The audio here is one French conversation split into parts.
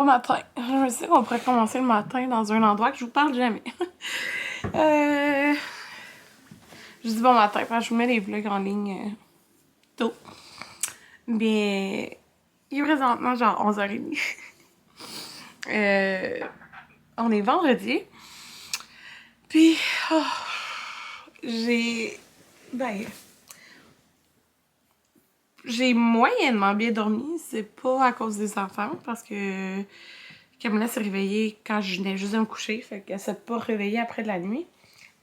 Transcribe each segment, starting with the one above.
Bon matin. Je me suis dit qu'on pourrait commencer le matin dans un endroit que je vous parle jamais. Je dis bon matin, parce que je vous mets les vlogs en ligne tôt. Mais il est présentement genre 11h30. On est vendredi. Puis, oh, ben, j'ai moyennement bien dormi. C'est pas à cause des enfants, parce que Camilla s'est réveillée quand je venais juste de me coucher. Fait qu'elle s'est pas réveillée après de la nuit.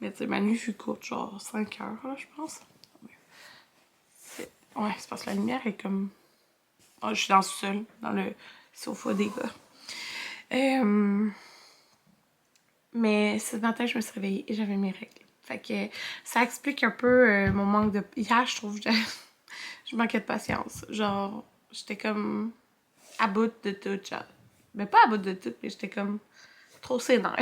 Mais tu sais, ma nuit fut courte, genre 5 heures, là, je pense. Ouais, c'est parce que la lumière est comme... Oh, je suis dans le sol, dans le sofa des gars. Mais ce matin, je me suis réveillée et j'avais mes règles. Fait que ça explique un peu mon manque de... Hier, je trouve, je manquais de patience. Genre, j'étais comme à bout de tout, genre. Mais pas à bout de tout, mais j'étais comme trop sénère.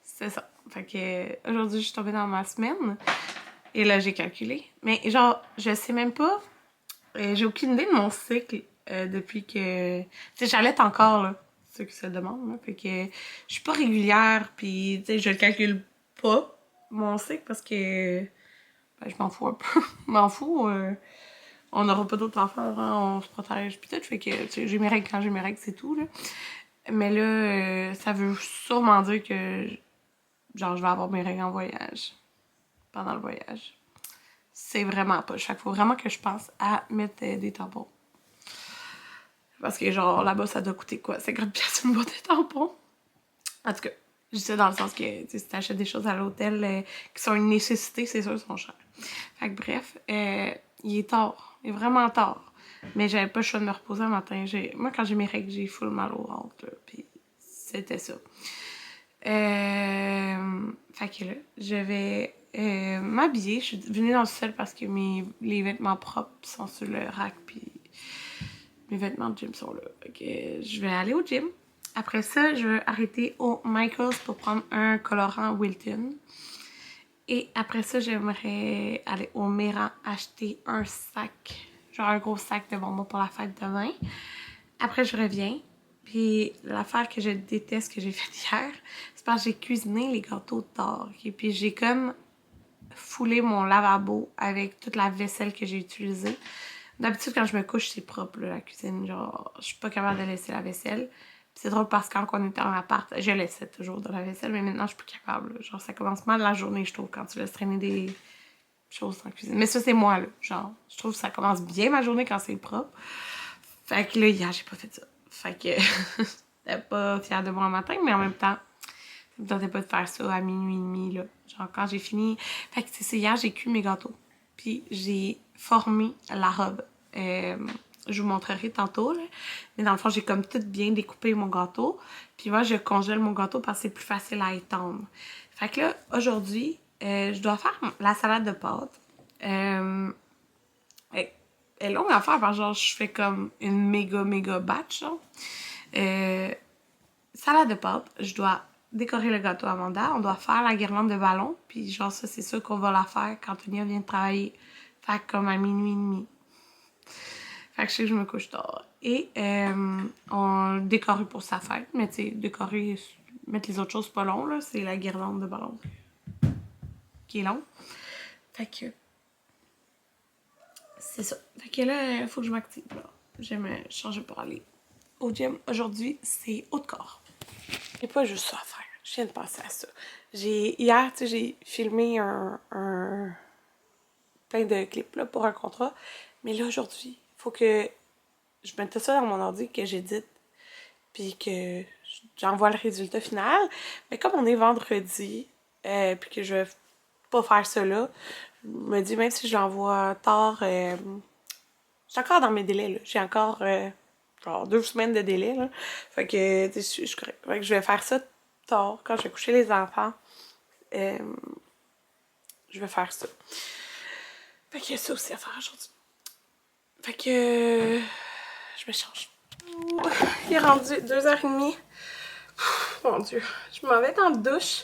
C'est ça. Fait que aujourd'hui, je suis tombée dans ma semaine. Et là, j'ai calculé. Mais genre, je sais même pas. J'ai aucune idée de mon cycle depuis que... Tu sais, j'allaite encore, là. C'est ceux qui se demandent, là. Fait que je suis pas régulière, puis tu sais, je le calcule pas, mon cycle, parce que... Ben, je m'en fous un peu. Je m'en fous. On n'aura pas d'autres enfants, hein, on se protège, puis tout. Fait que, tu sais, j'ai mes règles quand j'ai mes règles, c'est tout, là. Mais là, ça veut sûrement dire que... Genre, je vais avoir mes règles en voyage. Pendant le voyage. C'est vraiment pas. Chaque fois, vraiment que je pense à mettre des tampons. Parce que genre là-bas, ça doit coûter quoi? 50$ une boîte de tampons? En tout cas, je dis ça dans le sens que si t'achètes des choses à l'hôtel qui sont une nécessité, c'est sûr, ils sont chers. Fait que bref, il est tard. Il est vraiment tard. Mais j'avais pas le choix de me reposer un matin. Moi, quand j'ai mes règles, j'ai full mal au ventre. Puis c'était ça. Fait que là, je vais m'habiller. Je suis venue dans le sol parce que les vêtements propres sont sur le rack. Puis mes vêtements de gym sont là. Fait que je vais aller au gym. Après ça, je vais arrêter au Michaels pour prendre un colorant Wilton. Et après ça, j'aimerais aller au Mera acheter un sac. Genre un gros sac de bonbons pour la fête demain. Après, je reviens. Puis l'affaire que je déteste que j'ai faite hier, c'est parce que j'ai cuisiné les gâteaux tard. Et puis j'ai comme foulé mon lavabo avec toute la vaisselle que j'ai utilisée. D'habitude, quand je me couche, c'est propre, là, la cuisine. Genre, je suis pas capable de laisser la vaisselle. Puis c'est drôle parce que quand on était en appart, je laissais toujours de la vaisselle, mais maintenant, je suis plus capable. Là. Genre, ça commence mal la journée, je trouve, quand tu laisses traîner des choses en cuisine. Mais ça, c'est moi, là. Genre, je trouve que ça commence bien ma journée quand c'est propre. Fait que là, hier, j'ai pas fait ça. Fait que j'étais pas fière de moi le matin, mais en même temps, ça me tentait pas de faire ça à minuit et demi, là. Genre, quand j'ai fini... Fait que, c'est hier, j'ai cuit mes gâteaux. Puis j'ai formé la robe. Je vous montrerai tantôt, là. Mais dans le fond, j'ai comme tout bien découpé mon gâteau. Puis moi, je congèle mon gâteau parce que c'est plus facile à étendre. Fait que là, aujourd'hui, je dois faire la salade de pâtes. Elle est longue à faire parce que genre, je fais comme une méga batch, genre. Salade de pâtes, je dois décorer le gâteau à Amanda, on doit faire la guirlande de ballons, puis genre ça, c'est sûr qu'on va la faire quand Tonia vient de travailler. Fait comme à minuit et demi. Fait que je sais que je me couche tard. Et on décore pour sa fête, mais tu sais, décorer, mettre les autres choses pas long, là, c'est la guirlande de ballons qui est long. Fait que c'est ça. Fait que là, il faut que je m'active, là. Je vais me changer pour aller au gym. Aujourd'hui, c'est haut de corps. J'ai pas juste ça à faire. Je viens de penser à ça. Hier, tu sais, j'ai filmé plein de clips là, pour un contrat. Mais là, aujourd'hui, il faut que je mette ça dans mon ordi, que j'édite, puis que j'envoie le résultat final. Mais comme on est vendredi, puis que je vais pas faire ça là, je me dis, même si je l'envoie tard, je suis encore dans mes délais, là. J'ai encore genre 2 semaines de délai, là. Fait que, je suis correcte. Fait que je vais faire ça tard, quand je vais coucher les enfants. Je vais faire ça. Fait qu'il y a ça aussi à faire aujourd'hui. Fait que je me change. Il est rendu 2h30. Mon Dieu, je m'en vais dans la douche.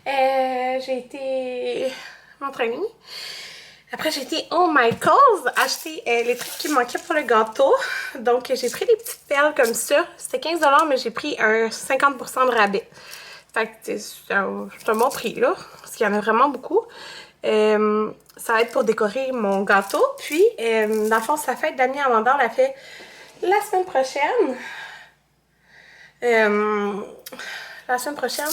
J'ai été m'entraîner. Après, j'ai été au Michaels acheter les trucs qui me manquaient pour le gâteau. Donc, j'ai pris des petites perles comme ça. C'était 15 $, mais j'ai pris un 50% de rabais. Fait que c'est un bon prix, là. Parce qu'il y en a vraiment beaucoup. Ça va être pour décorer mon gâteau. Puis, dans le fond, sa fête d'amis Amanda, on l'a fait la semaine prochaine. La semaine prochaine.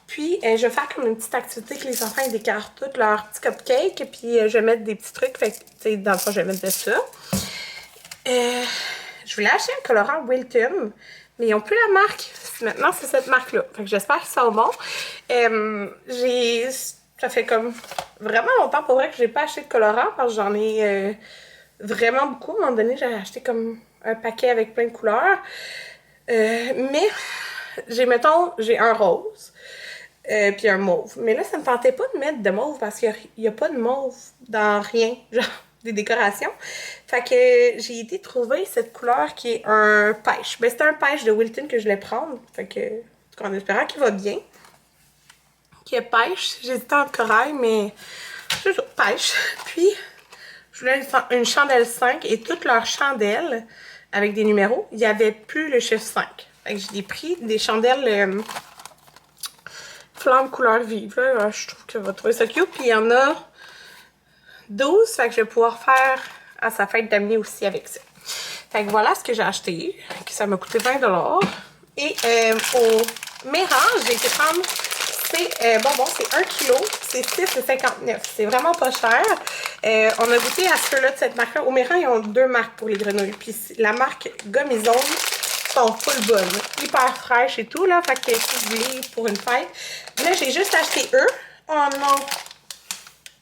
Puis, je vais faire comme une petite activité que les enfants ils décorent tous leurs petits cupcakes. Puis, je vais mettre des petits trucs. Fait que, tu sais, dans le fond, je vais mettre de ça. Je voulais acheter un colorant Wilton. Mais ils n'ont plus la marque. Maintenant, c'est cette marque-là. Fait que j'espère qu'ils sont bons. Ça fait comme vraiment longtemps pour vrai que j'ai pas acheté de colorant parce que j'en ai vraiment beaucoup. À un moment donné, j'avais acheté comme un paquet avec plein de couleurs. Mais j'ai un rose. Puis un mauve. Mais là, ça me tentait pas de mettre de mauve parce qu'il n'y a pas de mauve dans rien. Genre, des décorations. Fait que j'ai été trouver cette couleur qui est un pêche. Ben, c'était un pêche de Wilton que je voulais prendre. Fait que, en espérant qu'il va bien. Qui est pêche. J'hésitais entre corail, mais c'est ça, pêche. Puis, je voulais une chandelle 5 et toutes leurs chandelles avec des numéros, il n'y avait plus le chiffre 5. Fait que j'ai pris des chandelles flamme couleur vive. Là. Je trouve que va trouver ça cute. Puis, il y en a 12, fait que je vais pouvoir faire à sa fête d'amis aussi avec ça. Fait que voilà ce que j'ai acheté, que ça m'a coûté 20 $. Et au Mérange, j'ai été prendre ces bonbons, c'est 1 kg, c'est 6,59 $. C'est vraiment pas cher. On a goûté à ceux-là de cette marque-là. Au Mérange, ils ont deux marques pour les grenouilles. Puis la marque Gomizone sont full bonnes. Hyper fraîches et tout, là. Fait que si vous voulez pour une fête. Là, j'ai juste acheté eux. Oh non!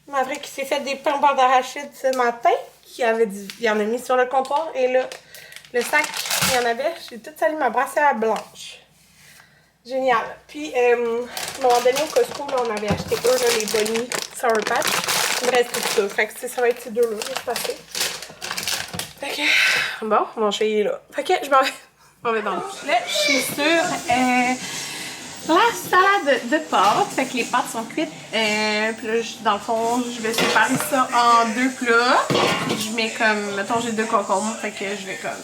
Maverick qui s'est fait des pains au beurre d'arachide ce matin, il en a mis sur le comptoir. Et là, le sac, il y en avait, j'ai tout salé ma brassière blanche. Génial. Puis, à un moment donné, au Costco, là, on avait acheté eux, là, les Bonnie Sour Patch. Il me reste tout ça. Fait que ça va être ces deux-là, c'est passé. Fait que, bon, mon chat, il est là. Fait que, je m'en vais dans le Là, je suis sur la salade de pâtes, fait que les pâtes sont cuites. Puis là, dans le fond, je vais séparer ça en deux plats. Puis je mets comme, mettons, j'ai deux concombres, fait que je vais comme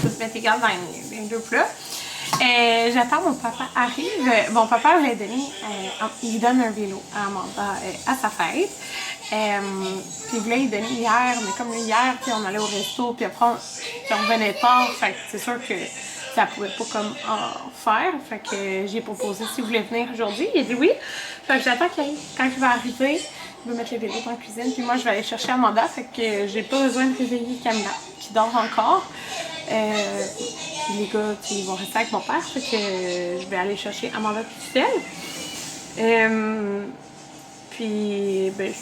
tout mettre égal dans les deux plats. J'attends mon papa arrive. Mon papa m'a donné, il donne un vélo à Amanda à sa fête. Puis il voulait lui donner hier, mais comme hier, on allait au resto, puis après on revenait tard, fait que c'est sûr que ça pouvait pas comme en faire. Fait que j'ai proposé s'il voulait venir aujourd'hui. Il a dit oui. Fait que j'attends qu'il arrive. Quand il va arriver, il va mettre les vélos dans la cuisine. Puis moi, je vais aller chercher Amanda. Fait que j'ai pas besoin de réveiller Camilla, qui dort encore. Les gars, ils vont rester avec mon père. Fait que je vais aller chercher Amanda toute seule. Puis, ben,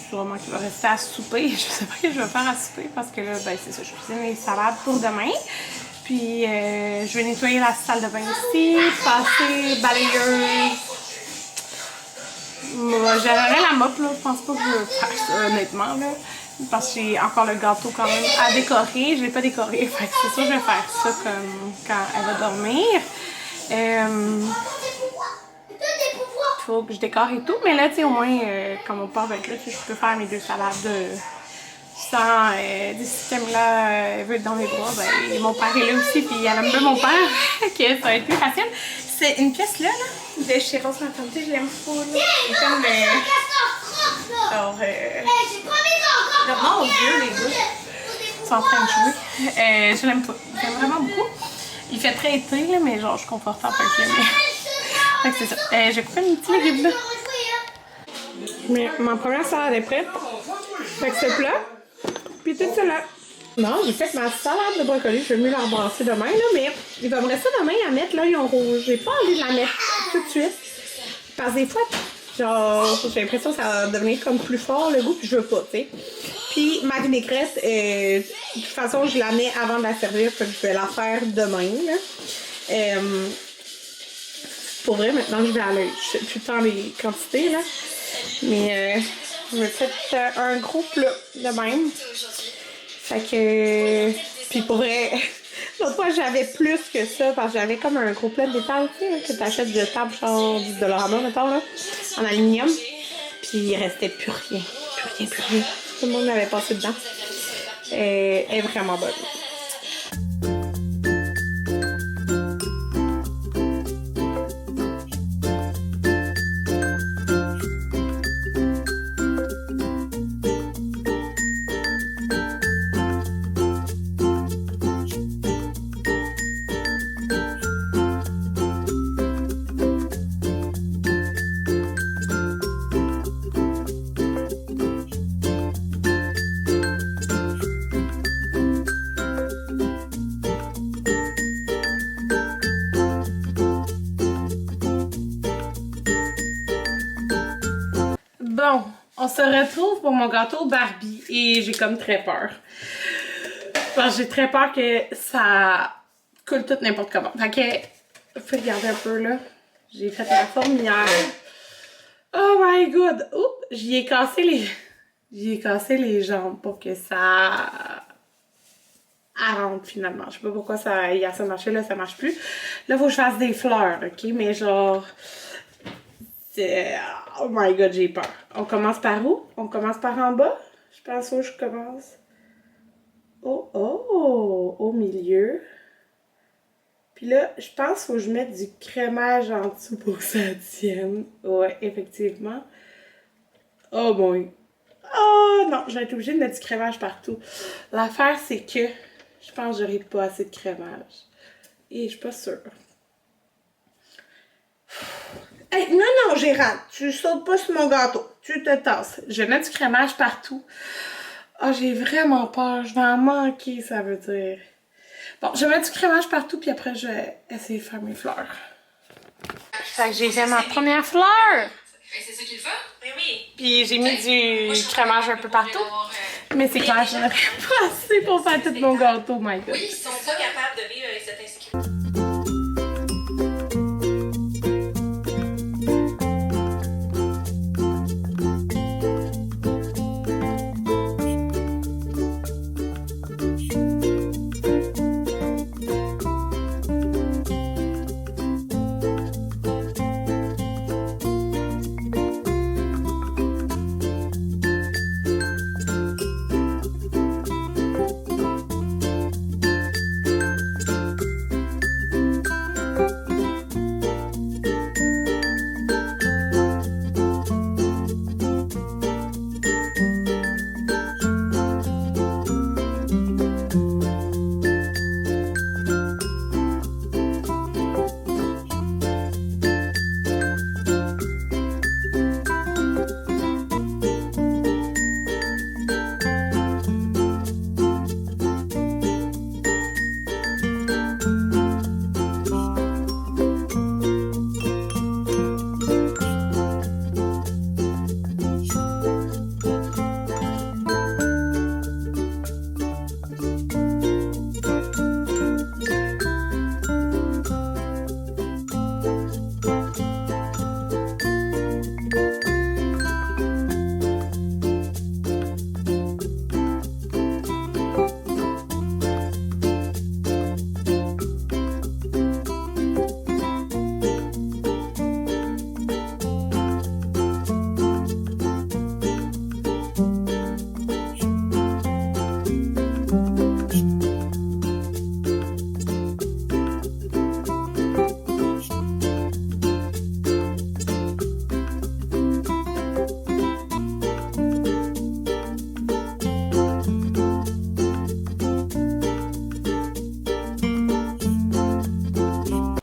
sûrement qu'il va rester à souper. Je sais pas ce que je vais faire à souper parce que là, ben, c'est ça. Je cuisine les salades pour demain. Puis, je vais nettoyer la salle de bain ici, passer balayeuse. Moi, j'aurais la mop, là. Je pense pas que je vais faire ça, honnêtement, là. Parce que j'ai encore le gâteau quand même à décorer. Je l'ai pas décoré. Fait que c'est sûr que je vais faire ça comme quand elle va dormir. Faut que je décore et tout. Mais là, tu sais, au moins, quand mon père va être là, je peux faire mes deux salades sans des systèmes là, elle veut être dans mes bras. Ben, mon père est là aussi, puis elle aime bien mon père, que ça va être plus facile. C'est une pièce là, de chez Rose Maternité, je l'aime full. C'est comme genre, mon Dieu, les gars sont en train de jouer. Je l'aime pas. J'aime vraiment beaucoup. Il fait très été, là, mais genre, je suis confortable avec lui. Fait que c'est ça. J'ai coupé une petite légume là. Mais ma première salade est prête. Fait que c'est plat. Puis tout ça là. Non, j'ai fait ma salade de brocoli. Je vais mieux la rebrasser demain, là. Mais il va me rester demain à mettre l'oignon rouge. J'ai pas envie de la mettre tout de suite. Parce que des fois, genre, j'ai l'impression que ça va devenir comme plus fort le goût. Puis je veux pas, tu sais. Puis ma vinaigrette, de toute façon, je la mets avant de la servir. Fait que je vais la faire demain, là. Pour vrai, maintenant, je vais à l'œil. Je sais plus tant les quantités, là. Mais je me fais un gros plat de même. Fait que... Puis pour vrai, l'autre fois, j'avais plus que ça parce que j'avais comme un gros plat de détail, tu sais, que t'achètes de table, genre du Dollarama, mettons, là, en aluminium. Puis il restait plus rien. Plus rien. tout le monde m'avait passé dedans. Elle est vraiment bonne. Bon, on se retrouve pour mon gâteau Barbie et j'ai comme très peur. Parce que j'ai très peur que ça coule tout n'importe comment. Fait que, faut regarder un peu là. J'ai fait la forme hier. Oh my god! Oups! J'y ai cassé les jambes pour que ça rentre finalement. Je sais pas pourquoi ça marché là, ça marche plus. Là, faut que je fasse des fleurs, ok? Mais genre... Oh my god, j'ai peur. On commence par où? On commence par en bas? Je pense où je commence. Oh, oh! Au milieu. Puis là, je pense qu'il faut que je mette du crémage en dessous pour que ça tienne. Ouais, effectivement. Oh boy. Oh non, je vais être obligée de mettre du crémage partout. L'affaire, c'est que je pense que j'aurai pas assez de crémage. Et je suis pas sûre. Hey, non, Gérald, tu sautes pas sur mon gâteau. Tu te tasses. Je vais mettre du crémage partout. Ah, oh, j'ai vraiment peur. Je vais en manquer, ça veut dire. Bon, je vais mettre du crémage partout, puis après, je vais essayer de faire mes fleurs. Fait que j'ai fait ma première fleur. C'est ça qu'il fait? Oui, oui. Puis j'ai mis du crémage un peu partout. Mais c'est clair, je n'aurais pas assez pour faire tout mon gâteau, my god. Oui, ils sont pas capables de vivre avec cette insécurité.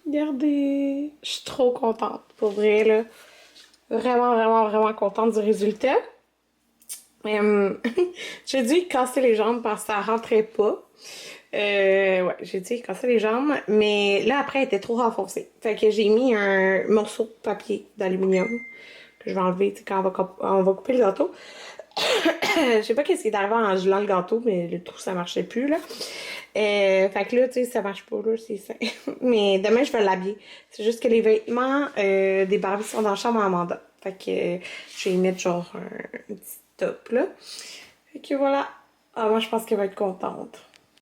Regardez, je suis trop contente, pour vrai, là. Vraiment, vraiment, vraiment contente du résultat. J'ai dû y casser les jambes parce que ça rentrait pas. Ouais, j'ai dû y casser les jambes, mais là, après, elle était trop renfoncée. Fait que j'ai mis un morceau de papier d'aluminium que je vais enlever, tu sais, quand on va couper le gâteau. Je sais pas qu'est-ce qui est arrivé en gelant le gâteau, mais le trou, ça marchait plus, là. Fait que là, tu sais, ça marche pas, là, c'est ça. Mais demain, je vais l'habiller. C'est juste que les vêtements des Barbies sont dans la chambre à Amanda. Fait que je vais y mettre genre un petit top, là. Fait que voilà. Ah, moi, je pense qu'elle va être contente.